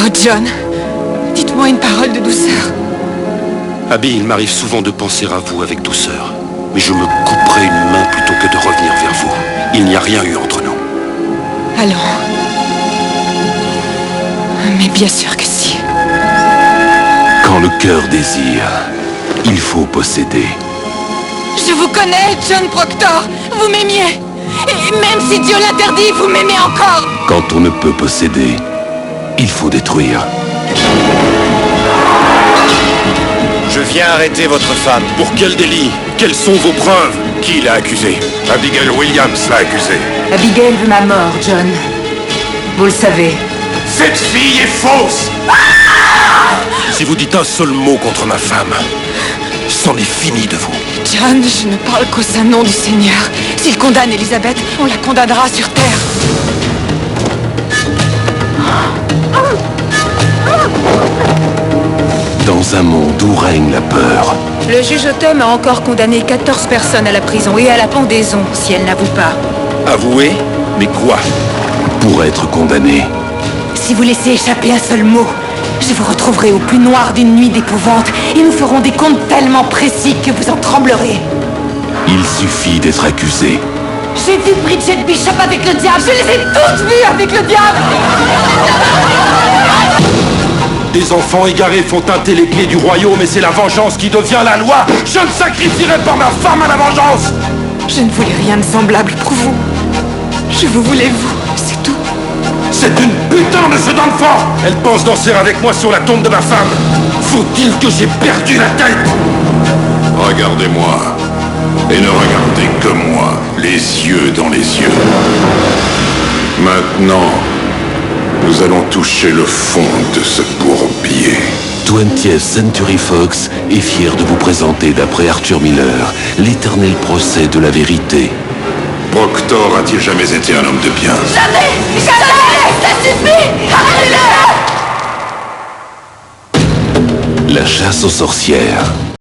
Oh, John, dites-moi une parole de douceur. Abby, il m'arrive souvent de penser à vous avec douceur. Mais je me couperai une main plutôt que de revenir vers vous. Il n'y a rien eu entre nous. Allons. Mais bien sûr que si. Quand le cœur désire, il faut posséder. Je vous connais, John Proctor. Vous m'aimiez. Et même si Dieu l'interdit, vous m'aimez encore. Quand on ne peut posséder, il faut détruire. Je viens arrêter votre femme. Pour quel délit? Quelles sont vos preuves? Qui l'a accusée? Abigail Williams l'a accusé. Abigail veut ma mort, John. Vous le savez. Cette fille est fausse! Si vous dites un seul mot contre ma femme, c'en est fini de vous. John, je ne parle qu'au saint nom du Seigneur. S'il condamne Elisabeth, on la condamnera sur terre. Dans un monde où règne la peur, Le juge Autumn a encore condamné 14 personnes à la prison et à la pendaison, si elles n'avouent pas. Avouez? Mais quoi? pour être condamné, Si vous laissez échapper un seul mot, je vous retrouverai au plus noir d'une nuit d'épouvante et nous ferons des comptes tellement précis que vous en tremblerez. il suffit d'être accusé. J'ai vu Bridget Bishop avec le diable. Je les ai toutes vues avec le diable. Des enfants égarés font teinter les clés du royaume et c'est la vengeance qui devient la loi. Je ne sacrifierai pas ma femme à la vengeance. Je ne voulais rien de semblable pour vous. Je vous voulais vous, c'est tout. C'est une putain de ce d'enfant. Elle pense danser avec moi sur la tombe de ma femme. Faut-il que j'ai perdu la tête? Regardez-moi. Et ne regardez que moi, les yeux dans les yeux. Maintenant, nous allons toucher le fond de ce bourbier. 20th Century Fox est fier de vous présenter, d'après Arthur Miller, l'éternel procès de la vérité. Proctor a-t-il jamais été un homme de bien? Jamais. Ça suffit. Arrêtez-le. La chasse aux sorcières.